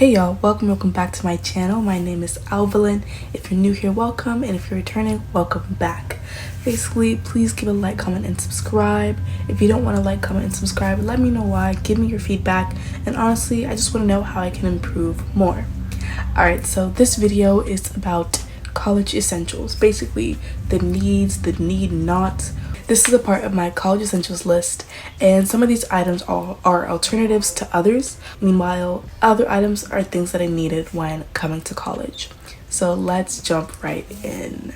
Hey y'all, welcome back to my channel. My name is Alvalin. If you're new here, welcome, and if you're returning, welcome back. Basically, please give a like, comment, and subscribe. If you don't want to like, comment, and subscribe, let me know why, give me your feedback, and honestly, I just want to know how I can improve more. Alright, so this video is about college essentials, basically the needs, the need-nots. This is a part of my college essentials list, and some of these items are alternatives to others. Meanwhile, other items are things that I needed when coming to college. So let's jump right in.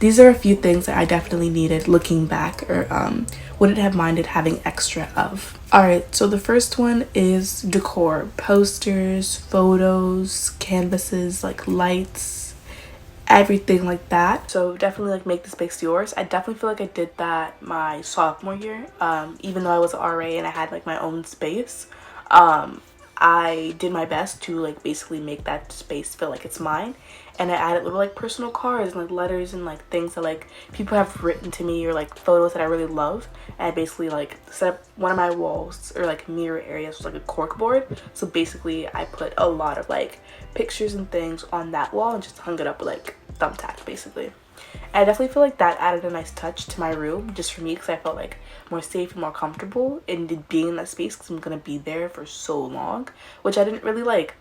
These are a few things that I definitely needed looking back, or wouldn't have minded having extra of. Alright, so the first one is decor. Posters, photos, canvases, like lights, everything like that. So definitely like make the space yours. I definitely feel like I did that my sophomore year. Even though I was an RA and I had like my own space. I did my best to like basically make that space feel like it's mine, and I added little like personal cards and like letters and like things that like people have written to me, or like photos that I really love. And I basically like set up one of my walls, or like mirror areas, was like a cork board. So basically I put a lot of like pictures and things on that wall and just hung it up with like thumbtacks basically. And I definitely feel like that added a nice touch to my room, just for me, because I felt like more safe and more comfortable in being in that space, because I'm gonna be there for so long, which I didn't really like.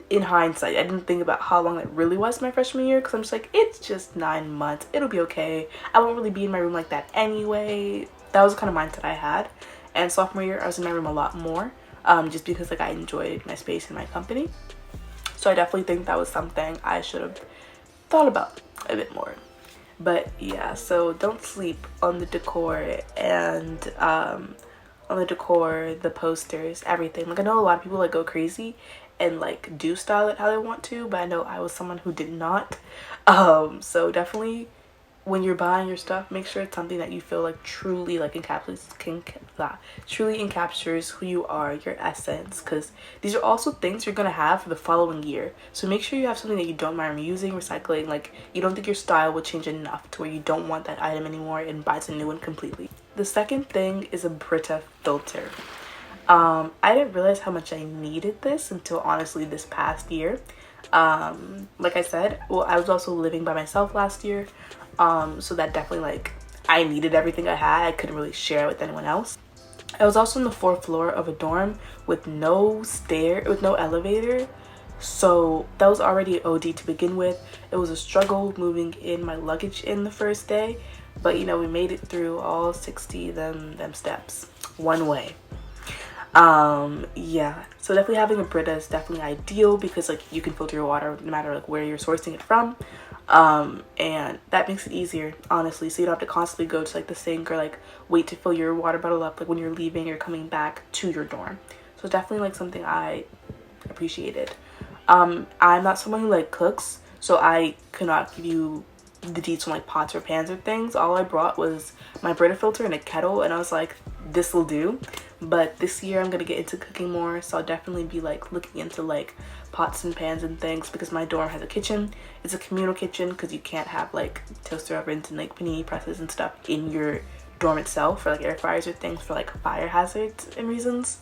In hindsight, I didn't think about how long it really was my freshman year, because I'm just like, it's just 9 months, it'll be okay, I won't really be in my room like that anyway. That was the kind of mindset I had. And sophomore year I was in my room a lot more, just because like I enjoyed my space and my company. So I definitely think that was something I should have thought about a bit more. But yeah, so don't sleep on the decor, and the posters, everything. Like I know a lot of people like go crazy and like do style it how they want to, but I know I was someone who did not. So definitely when you're buying your stuff, make sure it's something that you feel like truly like truly encaptures who you are, your essence, because these are also things you're gonna have for the following year. So make sure you have something that you don't mind reusing, recycling, like you don't think your style will change enough to where you don't want that item anymore and buys a new one completely. The second thing is a Brita filter. I didn't realize how much I needed this until honestly this past year. Like I said, well, I was also living by myself last year, so that definitely like I needed everything I had. I couldn't really share it with anyone else. I was also on the 4th floor of a dorm with no elevator, so that was already OD to begin with. It was a struggle moving in my luggage in the first day, but you know, we made it through all 60 them steps one way. Yeah, so definitely having a Brita is definitely ideal, because like you can filter your water no matter like where you're sourcing it from, and that makes it easier, honestly, so you don't have to constantly go to like the sink or like wait to fill your water bottle up like when you're leaving or coming back to your dorm. So definitely like something I appreciated. I'm not someone who like cooks, so I could not give you the deets on like pots or pans or things. All I brought was my Brita filter and a kettle, and I was like, this will do. But this year I'm gonna get into cooking more, so I'll definitely be like looking into like pots and pans and things, because my dorm has a kitchen. It's a communal kitchen, because you can't have like toaster ovens and like panini presses and stuff in your dorm itself, for like air fryers or things for like fire hazards and reasons.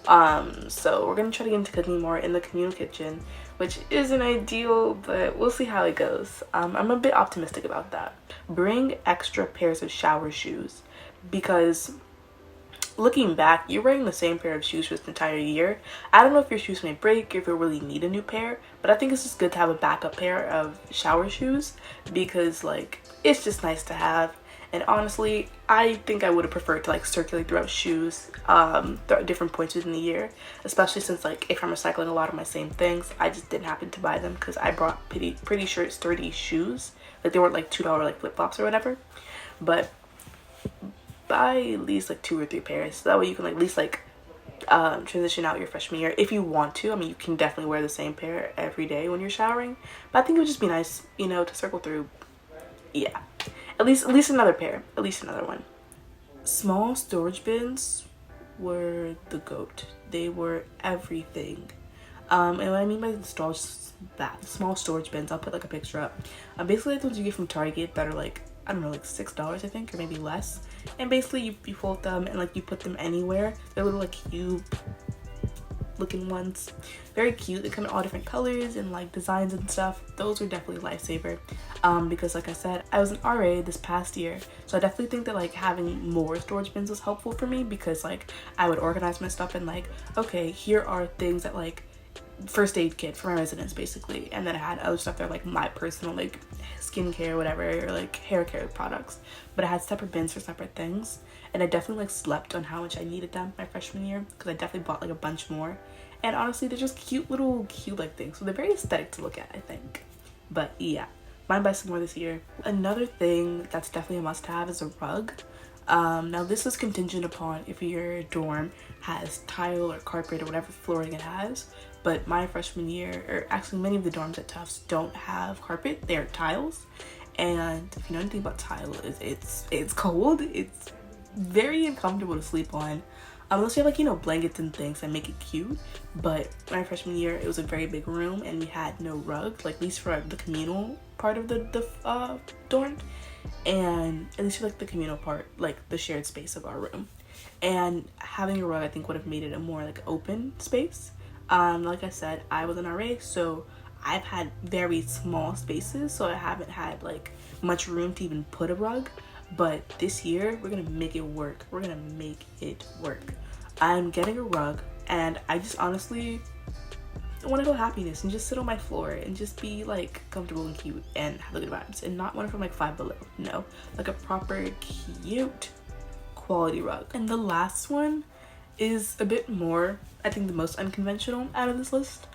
So we're gonna try to get into cooking more in the communal kitchen, which isn't ideal, but we'll see how it goes. I'm a bit optimistic about that. Bring extra pairs of shower shoes, because looking back, you're wearing the same pair of shoes for this entire year. I don't know if your shoes may break, if you really need a new pair, but I think it's just good to have a backup pair of shower shoes, because like it's just nice to have. And honestly, I think I would have preferred to like circulate throughout shoes throughout different points within the year, especially since like if I'm recycling a lot of my same things, I just didn't happen to buy them because I brought pretty short sturdy shoes. Like they weren't like $2 like flip-flops or whatever, but buy at least like 2 or 3 pairs, so that way you can like at least like transition out your freshman year if you want to. I mean, you can definitely wear the same pair every day when you're showering, but I think it would just be nice, you know, to circle through. Yeah, at least another pair, at least another one. Small storage bins were the GOAT. They were everything. And what I mean by small storage bins, I'll put like a picture up. Basically like the ones you get from Target that are like I don't know, like $6 I think, or maybe less. And basically you fold them and like you put them anywhere. They're little like cube looking ones, very cute. They come in all different colors and like designs and stuff. Those were definitely a lifesaver, because like I said, I was an RA this past year, so I definitely think that like having more storage bins was helpful for me, because like I would organize my stuff and like, okay, here are things that like first aid kit for my residence basically, and then I had other stuff that are like my personal like skincare, whatever, or like hair care products, but I had separate bins for separate things. And I definitely like slept on how much I needed them my freshman year, because I definitely bought like a bunch more. And honestly, they're just cute little cube like things, so they're very aesthetic to look at, I think. But yeah, mine buy some more this year. Another thing that's definitely a must-have is a rug. Now this is contingent upon if your dorm has tile or carpet or whatever flooring it has, but my freshman year, or actually many of the dorms at Tufts don't have carpet, they're tiles. And if you know anything about tile, it's cold, it's very uncomfortable to sleep on, unless you have like, you know, blankets and things that make it cute. But my freshman year, it was a very big room and we had no rug, like at least for the communal part of the dorm, and at least for like the communal part, like the shared space of our room. And having a rug I think would have made it a more like open space. Like I said, I was an RA, so I've had very small spaces, so I haven't had like much room to even put a rug. But this year, we're gonna make it work. We're gonna make it work. I'm getting a rug, and I just honestly want to feel happiness and just sit on my floor and just be like comfortable and cute and have the good vibes, and not one from like Five Below. No, like a proper cute quality rug. And the last one is a bit more, I think the most unconventional out of this list,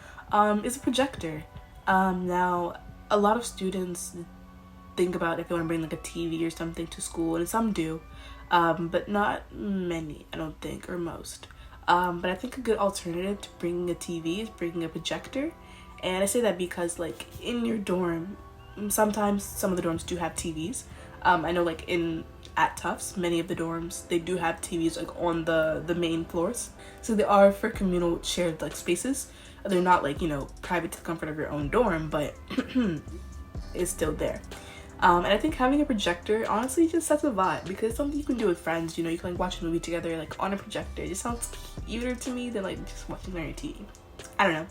is a projector. Now a lot of students think about if they want to bring like a TV or something to school, and some do, but not many, I don't think, or most. But I think a good alternative to bringing a TV is bringing a projector. And I say that because like in your dorm, sometimes some of the dorms do have TVs. I know like at Tufts, many of the dorms, they do have TVs like on the main floors, so they are for communal shared like spaces. They're not like, you know, private to the comfort of your own dorm, but it's still there. And I think having a projector honestly just sets a vibe, because it's something you can do with friends. You know, you can like watch a movie together like on a projector. It just sounds cuter to me than like just watching on your TV. I don't know.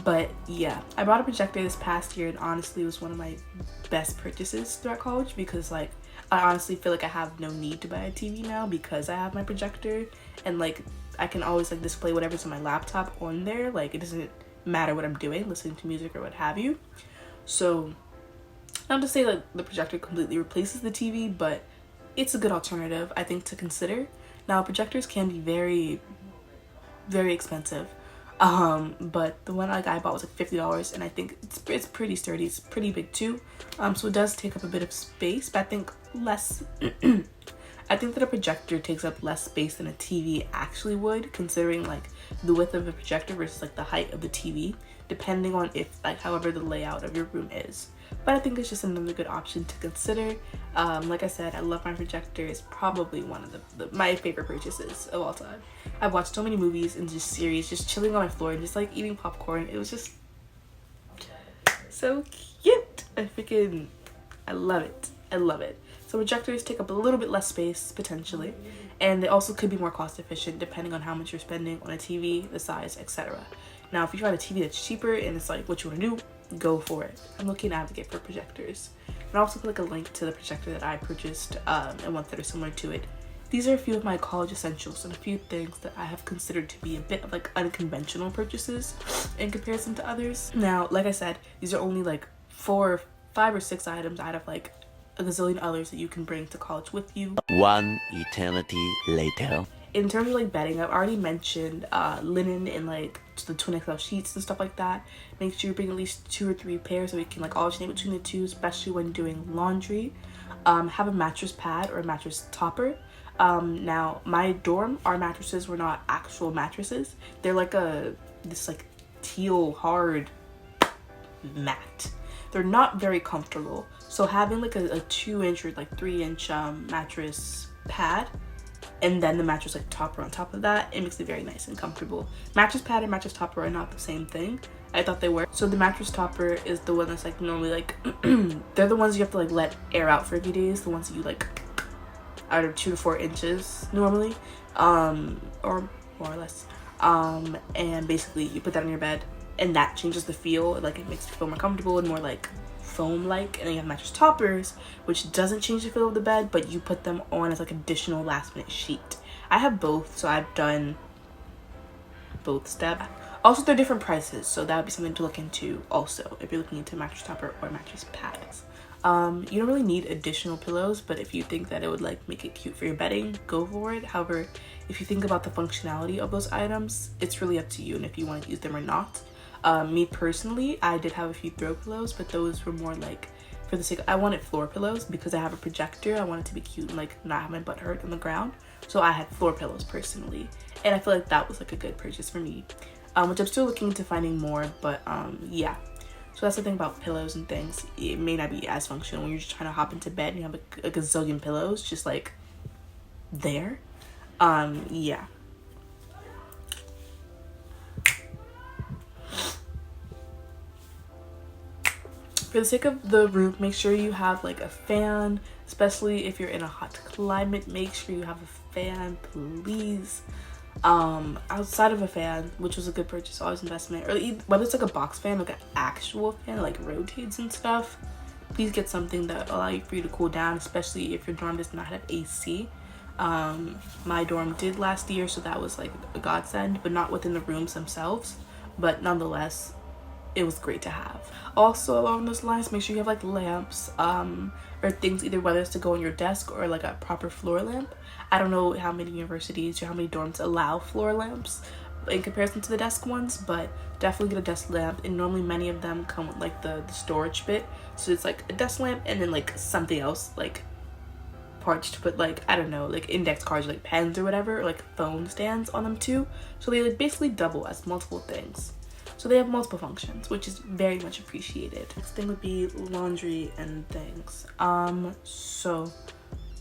But yeah, I bought a projector this past year, and honestly it was one of my best purchases throughout college, because like I honestly feel like I have no need to buy a TV now because I have my projector, and like I can always like display whatever's on my laptop on there. Like it doesn't matter what I'm doing, listening to music or what have you. So not to say that the projector completely replaces the TV, but it's a good alternative I think to consider. Now projectors can be very, very expensive, but the one like I bought was like $50, and I think it's pretty sturdy. It's pretty big too, so it does take up a bit of space, but I think less. I think that a projector takes up less space than a TV actually would, considering like the width of a projector versus like the height of the TV, depending on if like however the layout of your room is. But I think it's just another good option to consider. Like I said, I love my projector. It's probably one of my favorite purchases of all time. I've watched so many movies and just series just chilling on my floor and just like eating popcorn. It was just so cute. I love it. I love it. So projectors take up a little bit less space potentially, and they also could be more cost efficient depending on how much you're spending on a TV, the size, etc. Now if you find a TV that's cheaper and it's like what you want to do, go for it. I'm looking to advocate for projectors. And I'll also put like a link to the projector that I purchased and ones that are similar to it. These are a few of my college essentials and a few things that I have considered to be a bit of like unconventional purchases in comparison to others. Now, like I said, these are only like 4, 5, or 6 items out of like a gazillion others that you can bring to college with you. One eternity later. In terms of like bedding, I've already mentioned linen and like the twin XL sheets and stuff like that. Make sure you bring at least 2 or 3 pairs so you can like alternate between the two, especially when doing laundry. Have a mattress pad or a mattress topper. Now my dorm, our mattresses were not actual mattresses. They're like this like teal hard mat. They're not very comfortable. So having like a 2-inch or like 3-inch mattress pad and then the mattress like topper on top of that. It makes it very nice and comfortable. Mattress pad and mattress topper are not the same thing. I thought they were. So the mattress topper is the one that's like normally like they're the ones you have to like let air out for a few days, the ones that you like out of 2 to 4 inches normally, or more or less, and basically you put that on your bed and that changes the feel. Like it makes it feel more comfortable and more like foam like. And then you have mattress toppers, which doesn't change the feel of the bed, but you put them on as like additional last minute sheet. I have both, so I've done both steps. Also, they're different prices, so that would be something to look into also if you're looking into mattress topper or mattress pads. You don't really need additional pillows, but if you think that it would like make it cute for your bedding, go for it. However, if you think about the functionality of those items, it's really up to you and if you want to use them or not. Me personally, I did have a few throw pillows, but those were more like for the sake I wanted floor pillows because I have a projector. I wanted to be cute and like not have my butt hurt on the ground, so I had floor pillows personally, and I feel like that was like a good purchase for me, which I'm still looking into finding more, but yeah. So that's the thing about pillows and things. It may not be as functional when you're just trying to hop into bed and you have a gazillion pillows just like there. Yeah. For the sake of the room, make sure you have like a fan, especially if you're in a hot climate. Make sure you have a fan, please. Outside of a fan, which was a good purchase, always investment, or whether it's like a box fan, like an actual fan that like rotates and stuff, please get something that allow you for you to cool down, especially if your dorm does not have AC. My dorm did last year, so that was like a godsend, but not within the rooms themselves, but nonetheless it was great to have. Also along those lines, make sure you have like lamps, or things, either whether it's to go on your desk or like a proper floor lamp. I don't know how many universities or how many dorms allow floor lamps in comparison to the desk ones, but definitely get a desk lamp. And normally many of them come with like the storage bit, so it's like a desk lamp and then like something else, like parts to put like, I don't know, like index cards, like pens or whatever, or like phone stands on them too. So they like basically double as multiple things. So they have multiple functions, which is very much appreciated. Next thing would be laundry and things. So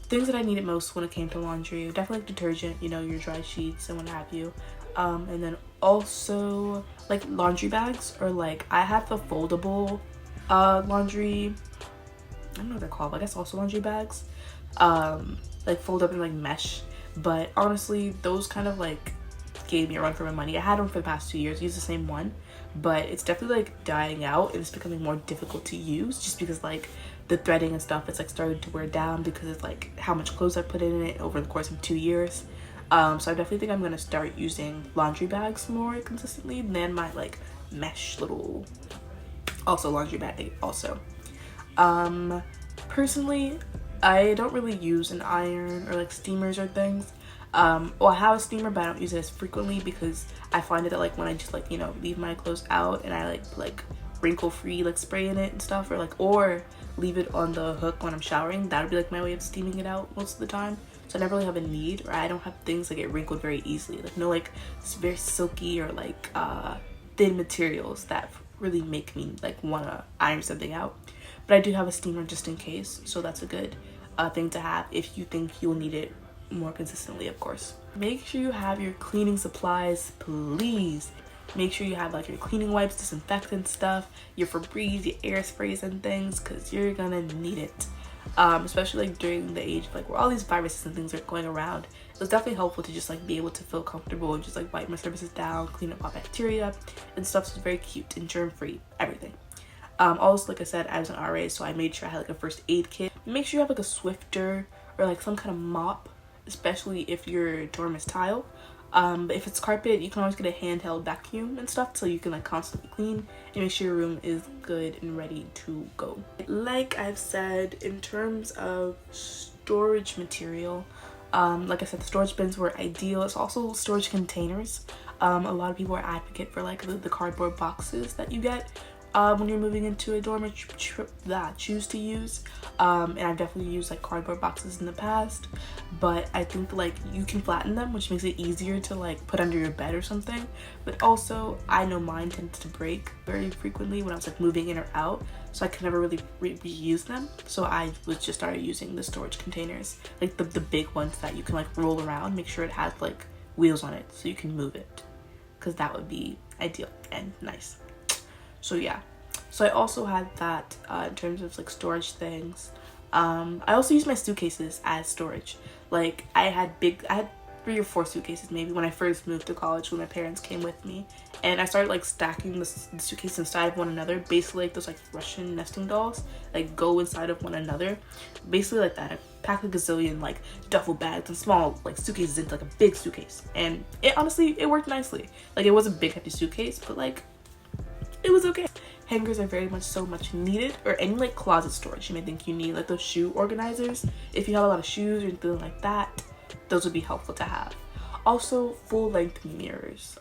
things that I needed most when it came to laundry, definitely like detergent, you know, your dry sheets and what have you. And then also like laundry bags, or like I have the foldable laundry, I don't know what they're called, but I guess also laundry bags. Like fold up in like mesh. But honestly, those kind of like gave me a run for my money. I had them for the past 2 years, I used the same one, but it's definitely like dying out and it's becoming more difficult to use just because like the threading and stuff, it's like started to wear down because it's like how much clothes I put in it over the course of 2 years. So I definitely think I'm gonna start using laundry bags more consistently than my like mesh little also laundry bag also. Personally, I don't really use an iron or like steamers or things. Well, I have a steamer, but I don't use it as frequently because I find it that like when I just like, you know, leave my clothes out and I like wrinkle free like spray in it and stuff, or leave it on the hook when I'm showering, that would be like my way of steaming it out most of the time. So I never really have a need, or I don't have things that get wrinkled very easily, like no like it's very silky or like thin materials that really make me like want to iron something out. But I do have a steamer just in case, so that's a good thing to have if you think you'll need it more consistently, of course. Make sure you have your cleaning supplies, please. Make sure you have like your cleaning wipes, disinfectant stuff, your Febreze, your air sprays and things, because you're gonna need it. Especially like during the age of like where all these viruses and things are going around. It was definitely helpful to just like be able to feel comfortable and just like wipe my surfaces down, clean up all bacteria and stuff. So it's very cute and germ-free, everything. Also, like I said, I was an RA, so I made sure I had like a first aid kit. Make sure you have like a Swiffer or like some kind of mop, especially if your dorm is tile. But if it's carpet, you can always get a handheld vacuum and stuff so you can like constantly clean and make sure your room is good and ready to go. Like I've said, in terms of storage material, like I said, the storage bins were ideal. It's also storage containers. A lot of people are advocate for like the cardboard boxes that you get. when you're moving into a dorm or choose to use. And I've definitely used like cardboard boxes in the past, but I think like you can flatten them, which makes it easier to like put under your bed or something. But also I know mine tends to break very frequently when I was like moving in or out, so I could never really reuse them. So I was just started using the storage containers, like the big ones that you can like roll around, make sure it has like wheels on it so you can move it, because that would be ideal and nice. So yeah, so I also had that in terms of like storage things. I also used my suitcases as storage. Like I had 3 or 4 suitcases maybe when I first moved to college, when my parents came with me, and I started like stacking the suitcases inside of one another, basically like those like Russian nesting dolls, like go inside of one another, basically like that. I packed a gazillion like duffel bags and small like suitcases into like a big suitcase, and it honestly, it worked nicely. Like it was a big hefty suitcase, but like it was okay. Hangers are very much needed, or any like closet storage you may think you need, like those shoe organizers. If you have a lot of shoes or anything like that, those would be helpful to have. Also, full-length mirrors.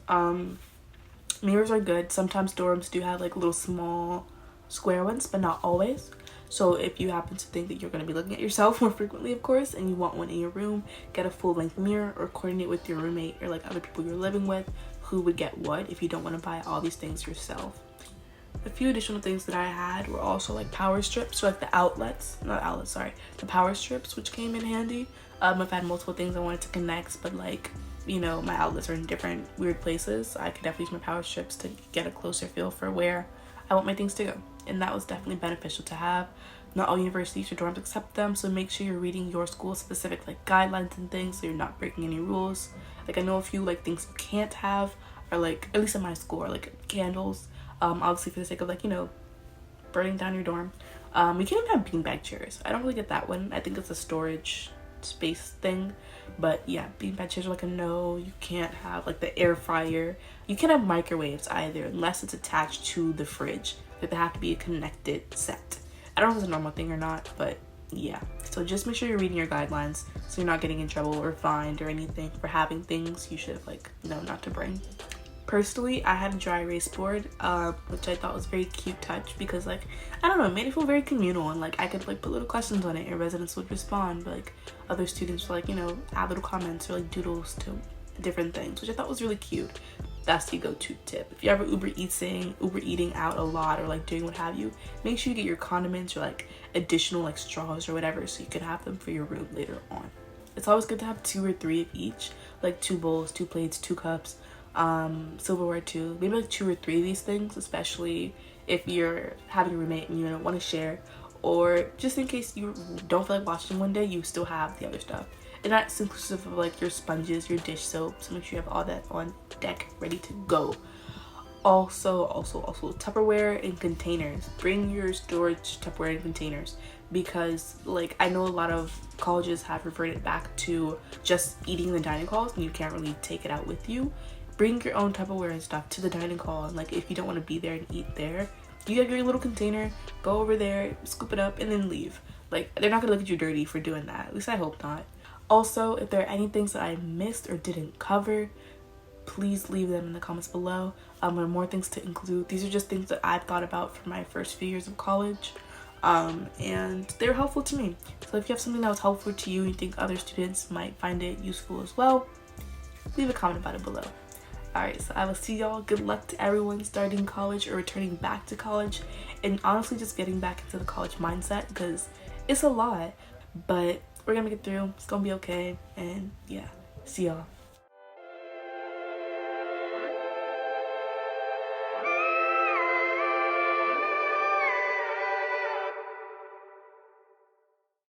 Mirrors are good. Sometimes dorms do have like little small square ones, but not always. So if you happen to think that you're going to be looking at yourself more frequently, of course, and you want one in your room, get a full-length mirror, or coordinate with your roommate or like other people you're living with who would get what if you don't want to buy all these things yourself. A few additional things that I had were also like power strips, so like the power strips, which came in handy. I've had multiple things I wanted to connect, but like, you know, my outlets are in different weird places. I could definitely use my power strips to get a closer feel for where I want my things to go, and that was definitely beneficial to have. Not all universities or dorms accept them, so make sure you're reading your school specific like guidelines and things so you're not breaking any rules. Like I know a few like things you can't have are like, at least in my school, are like candles. Obviously for the sake of like, you know, burning down your dorm. We can't even have beanbag chairs. I don't really get that one. I think it's a storage space thing, but yeah, beanbag chairs are like a no. You can't have like the air fryer. You can't have microwaves either unless it's attached to the fridge. Like they have to be a connected set. I don't know if it's a normal thing or not, but yeah. So just make sure you're reading your guidelines so you're not getting in trouble or fined or anything for having things you should have like known not to bring. Personally, I had a dry erase board, which I thought was a very cute touch because like, I don't know, it made it feel very communal, and like I could like put little questions on it and residents would respond, but like other students would like, you know, add little comments or like doodles to different things, which I thought was really cute. That's the go-to tip. If you're ever Uber eating out a lot or like doing what have you, make sure you get your condiments or like additional like straws or whatever so you can have them for your room later on. It's always good to have 2 or 3 of each, like 2 bowls, 2 plates, 2 cups, silverware too, maybe like 2 or 3 of these things, especially if you're having a roommate and you don't want to share, or just in case you don't feel like washing one day, you still have the other stuff. And that's inclusive of like your sponges, your dish soap, so make sure you have all that on deck ready to go. Also Tupperware and containers. Bring your storage Tupperware and containers, because like I know a lot of colleges have reverted back to just eating the dining halls and you can't really take it out with you. Bring your own Tupperware and stuff to the dining hall, and like if you don't want to be there and eat there, you get your little container, go over there, scoop it up, and then leave. Like they're not gonna look at you dirty for doing that. At least I hope not. Also, if there are any things that I missed or didn't cover, please leave them in the comments below. There are more things to include. These are just things that I've thought about for my first few years of college, and they're helpful to me. So if you have something that was helpful to you and you think other students might find it useful as well, leave a comment about it below. Alright, so I will see y'all. Good luck to everyone starting college or returning back to college, and honestly just getting back into the college mindset, because it's a lot, but we're gonna make it through. It's gonna be okay, and yeah, see y'all.